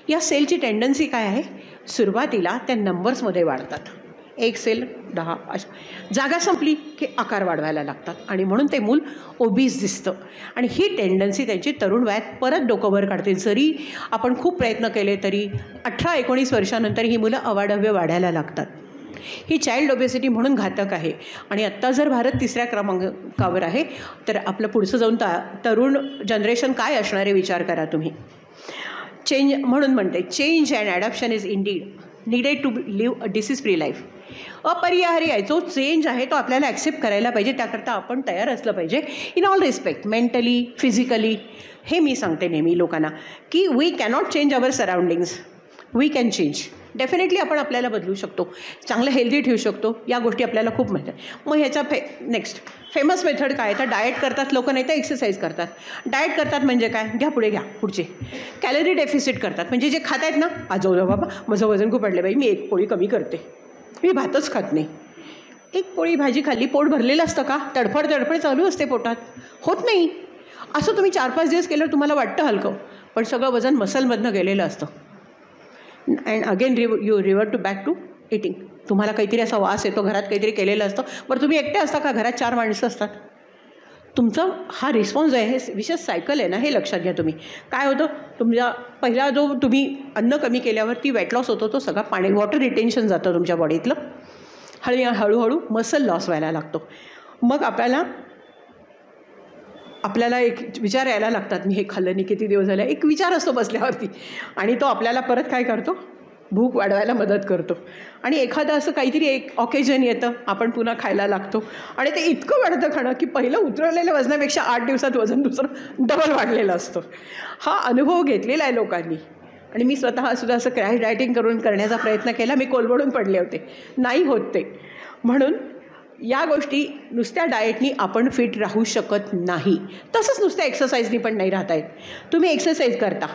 या सेलची टेंडन्सी काय आहे, सुरुवातीला त्या नंबर्समध्ये वाढतात. 1 सेल 10, अशा जागा संपली की आकार वाढवायला लागतात, आणि म्हणून ते मूल ओबीज दिसतं. आणि ही टेंडन्सी त्यांची तरुण वयात परत डोकं वर काढते. जरी आपण खूप प्रयत्न केले तरी 18-19 वर्षानंतर ही मुलं अवाढव्य वाढायला लागतात. ही चाइल्ड ओबेसिटी म्हणून घातक आहे. आणि आत्ता जर भारत 3ऱ्या क्रमांकावर आहे, तर आपलं पुढचं जाऊन तरुण जनरेशन काय असणार आहे विचार करा तुम्ही. चेंज म्हणून म्हणते, change and adaptation is indeed needed to live a disease free life. अपरिहार्य आहे. जो चेंज आहे तो आपल्याला ॲक्सेप्ट करायला पाहिजे. त्याकरता आपण तयार असलं पाहिजे in all respect, mentally, physically. हे मी सांगते नेहमी लोकांना की we cannot change our surroundings, we can change. Definitely आपण आपल्याला बदलू शकतो, चांगलं हेल्दी ठेवू शकतो. या गोष्टी आपल्याला खूप माहीत आहे. मग ह्याचा नेक्स्ट फेमस मेथड काय, तर डाएट करतात लोक, नाही तर एक्सरसाइज करतात. डाएट करतात म्हणजे काय, घ्या पुढे घ्या पुढचे. कॅलरी डेफिसिट करतात, म्हणजे जे खात आहेत ना, आज जाऊ बाबा माझं वजन खूप वाढलं बाई, मी 1 पोळी कमी करते, मी भातच खात नाही. 1 पोळी भाजी खाल्ली, पोट भरलेलं असतं का, तडफड चालू असते पोटात, होत नाही. असं तुम्ही 4-5 दिवस केलं तुम्हाला वाटतं हलकं, पण सगळं वजन मसलमधनं गेलेलं असतं. And again you revert to back to eating. तुम्हाला काहीतरी असा वास येतो, घरात काहीतरी केलेलं असतं. बरं तुम्ही एकटे असता का, घरात 4 माणसं असतात. तुमचा हा रिस्पॉन्स आहे, हे विशेष सायकल आहे ना, हे लक्षात घ्या तुम्ही. काय होतं, तुमचा पहिला जो तुम्ही अन्न कमी केल्यावरती वेट लॉस होतो, तो सगळा पाणी वॉटर रिटेन्शन जातं तुमच्या बॉडीतलं. हळूहळू मसल लॉस व्हायला लागतो. मग आपल्याला एक विचार यायला लागतात, मी हे खाल्लं नाही किती दिवस झाले, एक विचार असतो बसल्यावरती, आणि तो आपल्याला परत काय करतो, भूक वाढवायला मदत करतो. आणि एखादं असं काहीतरी एक ऑकेजन येतं, आपण पुन्हा खायला लागतो, आणि ते इतकं वाढतं खाणं की पहिलं उतरवलेल्या वजनापेक्षा 8 दिवसात वजन दुसरं डबल वाढलेलं असतं. हा अनुभव घेतलेला आहे लोकांनी. आणि मी स्वतःसुद्धा असं क्रॅश डायटिंग करण्याचा प्रयत्न केला. मी कोलमडून पडले होते, नाही होत ते. म्हणून या गोष्टी नुसत्या डाएटनी आपण फिट राहू शकत नाही. तसंच नुसत्या एक्सरसाइजनी पण नाही राहता येत. तुम्ही एक्सरसाइज करता,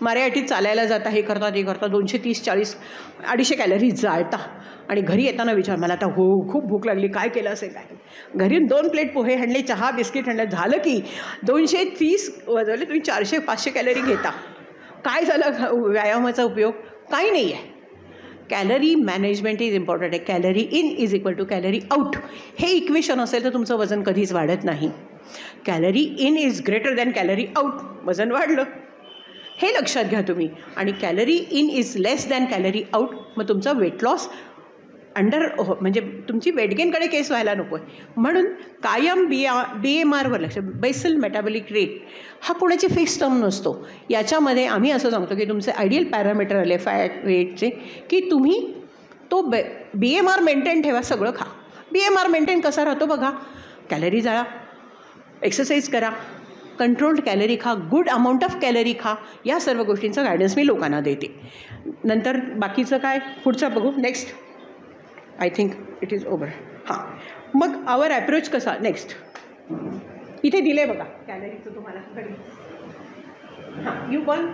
मराठीत चालायला जाता, हे करता ते करता, 230-40 250 कॅलरीज जाळता, आणि घरी येताना विचार, मला आता खूप भूक लागली, काय केलं असेल काय. घरी 2 प्लेट पोहे आणले, चहा बिस्किट आणलं, झालं की 230 वाजवले, तुम्ही 400-500 कॅलरी घेता. काय झालं व्यायामाचा उपयोग, काही नाही आहे. कॅलरी मॅनेजमेंट इज इम्पॉर्टंट आहे. Calorie in is equal to calorie out, हे इक्वेशन असेल तर तुमचं वजन कधीच वाढत नाही. Calorie in is greater than calorie out, वजन वाढलं, हे लक्षात घ्या तुम्ही. आणि calorie in is less than calorie out, मग तुमचा वेट लॉस म्हणजे तुमची वेटगेनकडे केस व्हायला नको आहे. म्हणून कायम BMRवर लक्ष, बेसल मेटाबॉलिक रेट, हा कोणाची फिक्स टर्म नसतो. याच्यामध्ये आम्ही असं सांगतो की तुमचे आयडियल पॅरामीटर आले फॅट वेटचे, की तुम्ही तो BMR मेंटेन ठेवा, सगळं खा. BMR मेंटेन कसा राहतो बघा, कॅलरी जाळा, एक्सरसाइज करा, कंट्रोल्ड कॅलरी खा, गुड अमाऊंट ऑफ कॅलरी खा. या सर्व गोष्टींचं गायडन्स मी लोकांना देते. नंतर बाकीचं काय पुढचं बघू. Next I think it is over. हां, मग आवर ॲप्रोच कसा. नेक्स्ट इथे दिले बघा कॅलरीचं तुम्हाला. हां, यू बर्न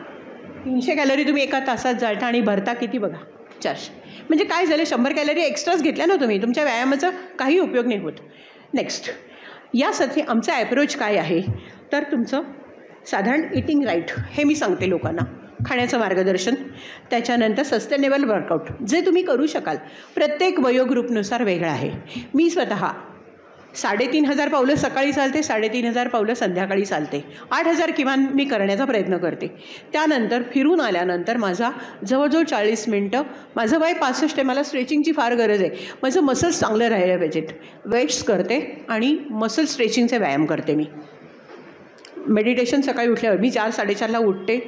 300 कॅलरी तुम्ही एका तासात जाळता, आणि भरता किती बघा, 400. म्हणजे काय झालं, 100 कॅलरी एक्स्ट्राच घेतल्या ना तुम्ही, तुमच्या व्यायामाचा काही उपयोग नाही होत. नेक्स्ट, यासाठी आमचा ॲप्रोच काय आहे, तर तुमचं साधारण इटिंग राईट, हे मी सांगते लोकांना, खाण्याचं मार्गदर्शन. त्याच्यानंतर सस्टेनेबल वर्कआउट जे तुम्ही करू शकाल. प्रत्येक वयोग्रुपनुसार वेगळं आहे. मी स्वतः 3,500 पावलं सकाळी चालते, 3,500 पावलं संध्याकाळी चालते. 8,000 किमान मी करण्याचा प्रयत्न करते. त्यानंतर फिरून आल्यानंतर माझा जवळजवळ 40 मिनटं, माझं वय 65 आहे, मला स्ट्रेचिंगची फार गरज आहे. माझं मसल्स चांगलं राहिलं पाहिजेत. वेट्स करते आणि मसल स्ट्रेचिंगचे व्यायाम करते. मी मेडिटेशन सकाळी उठल्यावर मी 4-4:30ला उठते.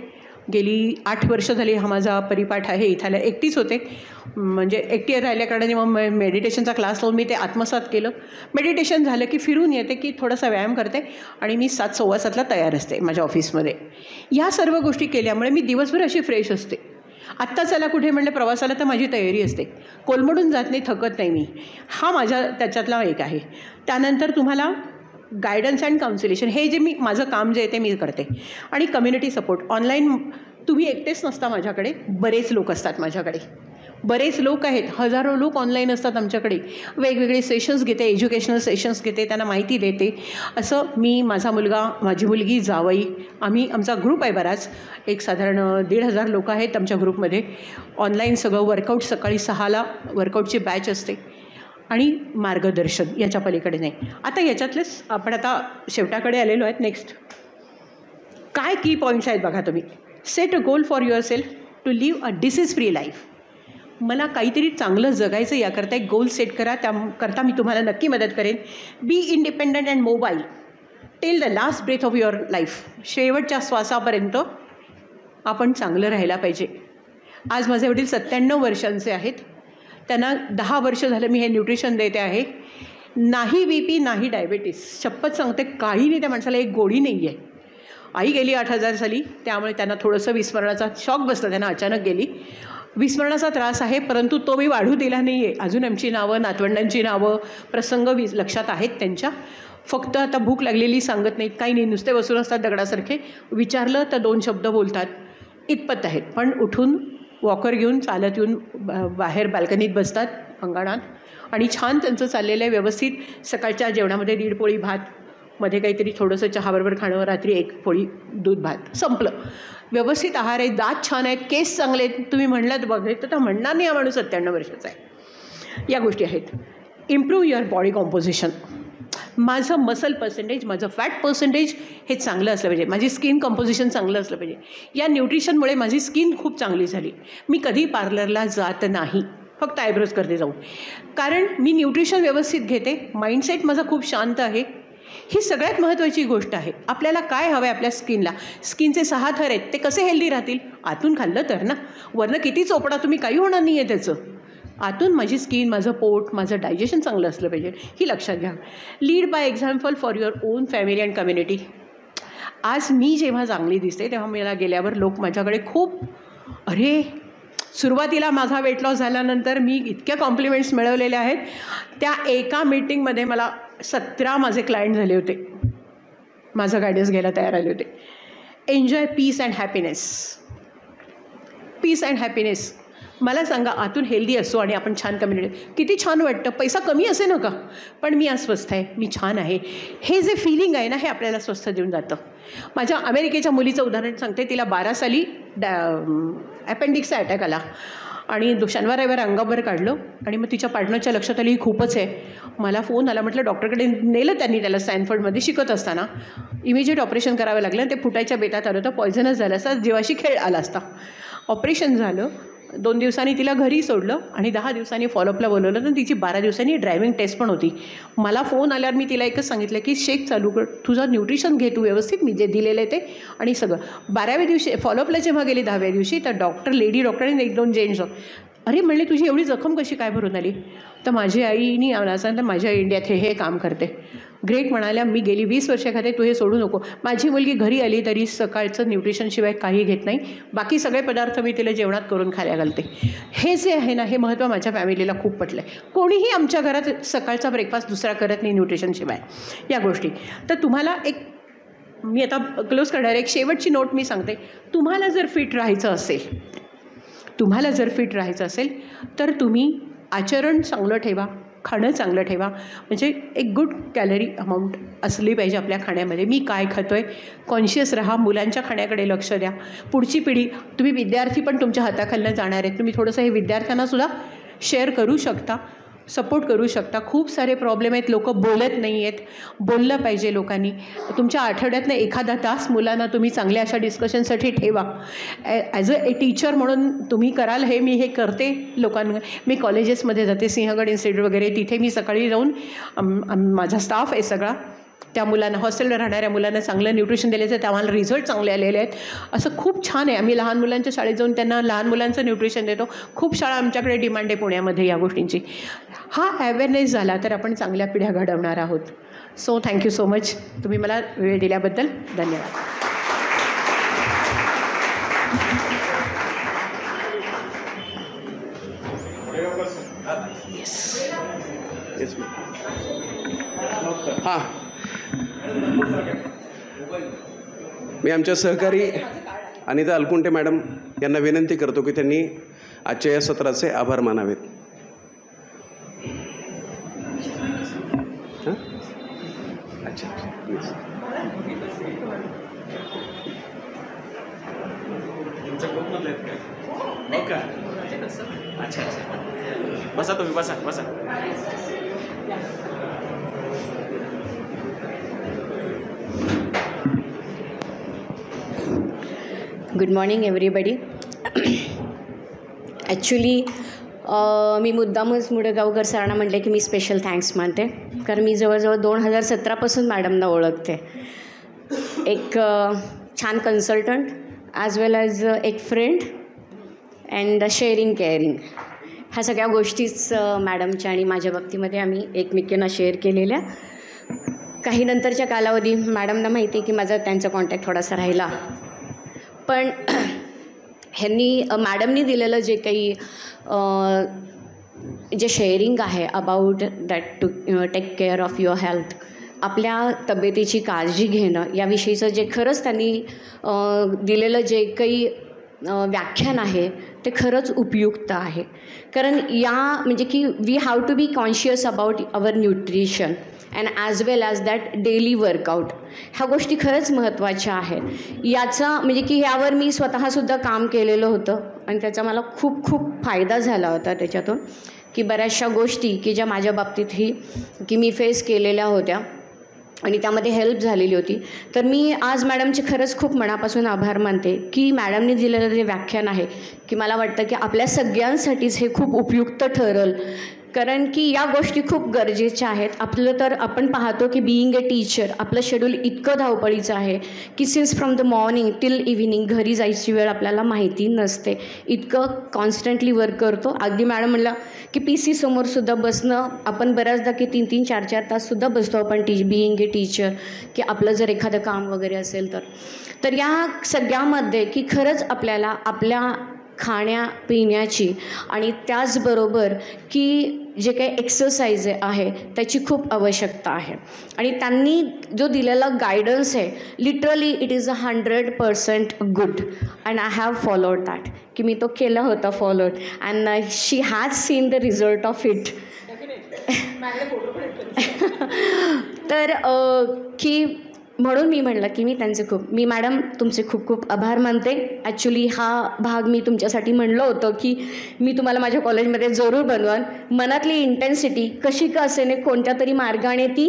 गेली 8 वर्ष झाली हा माझा परिपाठ आहे. इथल्या एकटीच होते, म्हणजे एकटी राहिल्या कारणाने मग मेडिटेशनचा क्लास लावून मी ते आत्मसात केलं. मेडिटेशन झालं की फिरून येते की थोडासा व्यायाम करते आणि मी 7:15ला तयार असते माझ्या ऑफिसमध्ये. ह्या सर्व गोष्टी केल्यामुळे मी दिवसभर अशी फ्रेश असते. आत्ता चला कुठे म्हणलं प्रवासाला तर माझी तयारी असते, कोलमडून जात नाही, थकत नाही मी. हा माझ्या त्याच्यातला एक आहे. त्यानंतर तुम्हाला गायडन्स अँड काउन्सिलेशन, हे जे मी माझं काम जे आहे ते मी करते. आणि कम्युनिटी सपोर्ट ऑनलाईन. तुम्ही एकटेच नसता माझ्याकडे, बरेच लोक असतात माझ्याकडे, बरेच लोक आहेत, हजारो लोक ऑनलाईन असतात आमच्याकडे. वेगवेगळे सेशन्स घेते, एज्युकेशनल सेशन्स घेते, त्यांना माहिती देते. असं मी, माझा मुलगा, माझी मुलगी, जावई, आमचा ग्रुप आहे बराच, एक साधारण 1,500 लोक आहेत आमच्या ग्रुपमध्ये. ऑनलाईन सगळं वर्कआउट, सकाळी 6ला वर्कआउटची बॅच असते आणि मार्गदर्शन, याच्या पलीकडे नाही. आता याच्यातलेच आपण आता शेवटाकडे आलेलो आहेत. नेक्स्ट काय की पॉईंट्स आहेत बघा तुम्ही. Set a goal for yourself to live a disease free life. मला काहीतरी चांगलं जगायचं, याकरता एक गोल सेट करा. त्याकरता मी तुम्हाला नक्की मदत करेन. Be independent and mobile till the last breath of your life. शेवटच्या श्वासापर्यंत आपण चांगलं राहायला पाहिजे. आज माझे वडील 97 वर्षांचे आहेत. त्यांना 10 वर्ष झालं मी हे न्यूट्रिशन देते आहे. नाही BP, नाही डायबेटीस, शपथ सांगते, काही नाही. त्या माणसाला एक गोळी नाही आहे. आई गेली 8,000 साली, त्यामुळे त्यांना थोडंसं विस्मरणाचा शॉक बसला, त्यांना अचानक गेली. विस्मरणाचा त्रास आहे, परंतु तो मी वाढू दिला नाही आहे. अजून आमची नावं, नातवंडांची नावं, प्रसंग लक्षात आहेत त्यांच्या. फक्त आता भूक लागलेली सांगत नाहीत, काही नाही, नुसते बसून असतात दगडासारखे. विचारलं तर 2 शब्द बोलतात, इतपत आहेत. पण उठून वॉकर घेऊन चालत येऊन बाहेर बाल्कनीत बसतात, अंगणात, आणि छान त्यांचं चाललेलं आहे व्यवस्थित. सकाळच्या जेवणामध्ये 1.5 पोळी भात, मध्ये काहीतरी थोडंसं चहाबरोबर खाणं, रात्री 1 पोळी दूध भात, संपलं. व्यवस्थित आहार आहे, दात छान आहेत, केस चांगले आहेत. तुम्ही म्हणलात बघे तर म्हणणार नाही हा माणूस 97 वर्षाचा आहे. या गोष्टी आहेत. Improve your body composition. माझं मसल पर्सेंटेज, माझं फॅट पर्सेंटेज हे चांगलं असलं पाहिजे. माझी स्किन कंपोजिशन चांगलं असलं पाहिजे. या न्यूट्रिशनमुळे माझी स्किन खूप चांगली झाली. मी कधी पार्लरला जात नाही, फक्त आयब्रोज करते जाऊन, कारण मी न्यूट्रिशन व्यवस्थित घेते. माइंडसेट माझा खूप शांत आहे. ही सगळ्यात महत्त्वाची गोष्ट आहे. आपल्याला काय हवं आहे आपल्या स्किनला. स्किनचे 6 थर आहेत, ते कसे हेल्दी राहतील? आतून खाल्लं तर ना. वरनं किती चोपडा तुम्ही, काही होणार नाही आहे त्याचं. आतून माझी स्किन, माझं पोट, माझं डायजेशन चांगलं असलं पाहिजे, ही लक्षात घ्या. Lead by example for your on family and community. आज मी जेव्हा चांगली दिसते तेव्हा मला गेल्यावर लोक माझ्याकडे खूप, अरे, सुरुवातीला माझा वेट लॉस झाल्यानंतर मी इतक्या कॉम्प्लिमेंट्स मिळवलेल्या आहेत. त्या एका मीटिंगमध्ये मला 17 माझे क्लायंट झाले होते, माझा गायडन्स घ्यायला तयार आले होते. Enjoy peace and happiness. Peace and happiness. मला सांगा, आतून हेल्दी असो आणि आपण छान कम्युनिटी, किती छान वाटतं. पैसा कमी असे नका, पण मी आज स्वस्थ आहे, मी छान आहे, हे जे फिलिंग आहे ना, हे आपल्याला स्वस्थ देऊन जातं. माझ्या अमेरिकेच्या मुलीचं उदाहरण सांगते. तिला 12 साली अपेंडिक्सचा अटॅक आला आणि शनिवार रविवार अंगावर काढलं आणि मग तिच्या पार्टनरच्या लक्षात आली ही खूपच आहे. मला फोन आला, म्हटलं डॉक्टरकडे नेलं त्यांनी त्याला. स्टॅनफर्डमध्ये शिकत असताना इमिजिएट ऑपरेशन करावं लागलं. ते फुटायच्या बेतात आलं होतं, पॉयझनच झालं असता, जीवाशी खेळ आला असता. ऑपरेशन झालं. 2 दिवसांनी तिला घरी सोडलं आणि 10 दिवसांनी फॉलोअपला बोलवलं. तर तिची 12 दिवसांनी ड्रायव्हिंग टेस्ट पण होती. मला फोन आल्यावर मी तिला एकच सांगितलं की शेक चालू कर, तुझं न्यूट्रिशन घे तू व्यवस्थित, मी जे दिलेलं आहे ते, आणि सगळं. 12व्या दिवशी फॉलोअपला जेव्हा गेली 10व्या दिवशी, तर लेडी डॉक्टरने 1-2 जेंट्स, अरे म्हणले तुझी एवढी जखम कशी काय भरून आली? तर माझी आईनी आम्हाला सांगितलं, माझ्या इंडियात हे काम करते. ग्रेट म्हणाल्या. मी गेली 20 वर्ष खाते, तू हे सोडू नको. माझी मुलगी घरी आली तरी सकाळचं न्यूट्रिशनशिवाय काही घेत नाही. बाकी सगळे पदार्थ मी तिला जेवणात करून खायला घालते. हे जे आहे ना, हे महत्त्व माझ्या फॅमिलीला खूप पटलं आहे. कोणीही आमच्या घरात सकाळचा ब्रेकफास्ट दुसरा करत नाही न्यूट्रिशनशिवाय, या गोष्टी. तर तुम्हाला एक, मी आता क्लोज करणार, एक शेवटची नोट मी सांगते. तुम्हाला जर फिट राहायचं असेल तर तुम्ही आचरण चांगलं ठेवा, खाणं चांगलं ठेवा. म्हणजे एक गुड कॅलरी अमाऊंट असली पाहिजे आपल्या खाण्यामध्ये. मी काय खातो आहे, कॉन्शियस राहा. मुलांच्या खाण्याकडे लक्ष द्या. पुढची पिढी, तुम्ही विद्यार्थी पण तुमच्या हाताखालनं जाणार आहेत, तुम्ही थोडंसं हे विद्यार्थ्यांनासुद्धा शेअर करू शकता. सपोर्ट करू शकता. खूप सारे प्रॉब्लेम आहेत, लोक बोलत नाही आहेत. बोललं पाहिजे लोकांनी. तुमच्या आठवड्यातनं एखादा तास मुलांना तुम्ही चांगल्या अशा डिस्कशनसाठी ठेवा. ॲज अ टीचर म्हणून तुम्ही कराल हे मी करते लोकांना. मी कॉलेजेसमध्ये जाते, सिंहगड इन्स्टिट्यूट वगैरे, तिथे मी सकाळी जाऊन माझा स्टाफ आहे सगळा, त्या मुलांना, हॉस्टेलला राहणाऱ्या मुलांना चांगलं न्यूट्रिशन दिलं तर आम्हाला रिझल्ट चांगले आलेले आहेत. असं खूप छान आहे. आम्ही लहान मुलांच्या शाळेत जाऊन त्यांना लहान मुलांचं न्यूट्रिशन देतो. खूप शाळा आमच्याकडे डिमांड आहे पुण्यामध्ये या गोष्टींची. हा अवेअरनेस झाला तर आपण चांगल्या पिढ्या घडवणार आहोत. So thank you so much. तुम्ही मला वेळ दिल्याबद्दल धन्यवाद. हां, मी आमच्या सहकारी अनिता अलकुंटे मॅडम यांना विनंती करतो की त्यांनी आजच्या या सत्राचे आभार मानावेत. हां, अच्छा, प्लीज. अच्छा अच्छा, बसा तुम्ही, बसा बसा. Good morning everybody. ॲक्च्युली मी मुद्दामच मुडगावकर सरांना म्हटले की मी स्पेशल थँक्स मानते, कारण मी जवळजवळ 2017पासून मॅडमना ओळखते. एक छान कन्सल्टंट ॲज वेल ॲज एक फ्रेंड अँड शेअरिंग केअरिंग, ह्या सगळ्या गोष्टीच मॅडमच्या आणि माझ्या बाबतीमध्ये आम्ही एकमेकींना शेअर केलेल्या. काही नंतरच्या कालावधी मॅडमना माहिती आहे की माझा त्यांचा कॉन्टॅक्ट थोडासा राहिला, पण मॅडमनी दिलेलं जे काही जे शेअरिंग आहे about that to take care of your health, आपल्या तब्येतीची काळजी घेणं याविषयीचं जे खरंच त्यांनी दिलेलं जे काही व्याख्यान आहे ते खरंच उपयुक्त आहे. कारण म्हणजे की we have to be conscious about our nutrition and as well as that daily workout, ह्या गोष्टी खरंच महत्त्वाच्या आहेत. याचा म्हणजे की यावर मी स्वतःसुद्धा काम केलेलं होतं आणि त्याचा मला खूप खूप फायदा झाला होता त्याच्यातून, की बऱ्याचशा गोष्टी की ज्या माझ्या बाबतीतही की मी फेस केलेल्या होत्या आणि त्यामध्ये हेल्प झालेली होती. तर मी आज मॅडमचे खरंच खूप मनापासून आभार मानते की मॅडमने दिलेलं जे व्याख्यान आहे की मला वाटतं की आपल्या सगळ्यांसाठीच हे खूप उपयुक्त ठरेल, कारण की या गोष्टी खूप गरजेच्या आहेत. आपलं तर आपण पाहतो की बिईंग अ टीचर आपलं शेड्यूल इतकं धावपळीचं आहे की since from the morning till evening घरी जायची वेळ आपल्याला माहिती नसते, इतकं कॉन्स्टंटली वर्क करतो. अगदी मॅडम म्हणलं की PC समोरसुद्धा बसणं, आपण बऱ्याचदा की 3-3, 4-4 ताससुद्धा बसतो आपण बिईंग ए टीचर, की आपलं जर एखादं काम वगैरे असेल तर या सगळ्यामध्ये की खरंच आपल्याला आपल्या खाण्यापिण्याची आणि त्याचबरोबर की जे काही एक्सरसाइज आहे त्याची खूप आवश्यकता आहे. आणि त्यांनी जो दिलेला गायडन्स आहे literally it is 100% good and I have followed that, की मी तो केला होता followed and she has seen the result of it. तर की म्हणून मी म्हटलं की मी मॅडम तुमचे खूप खूप आभार मानते. ॲक्च्युली हा भाग मी तुमच्यासाठी म्हणलं होतं की मी तुम्हाला माझ्या कॉलेजमध्ये जरूर बनवान. मनातली इंटेन्सिटी कशी का असेने कोणत्या तरी मार्गाने ती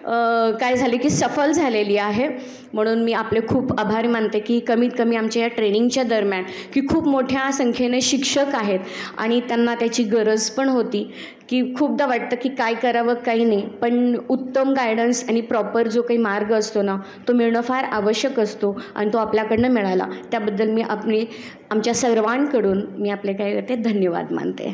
काय झाली की सफल झालेली आहे. म्हणून मी आपले खूप आभार मानते की कमीत कमी आमच्या या ट्रेनिंगच्या दरम्यान की खूप मोठ्या संख्येने शिक्षक आहेत आणि त्यांना त्याची गरज पण होती, की खूपदा वाटतं की काय करावं काही नाही, पण उत्तम गायडन्स आणि प्रॉपर जो काही मार्ग असतो ना तो मिळणं फार आवश्यक असतो आणि तो आपल्याकडनं मिळाला त्याबद्दल मी आमच्या सर्वांकडून मी आपले काय करते धन्यवाद मानते.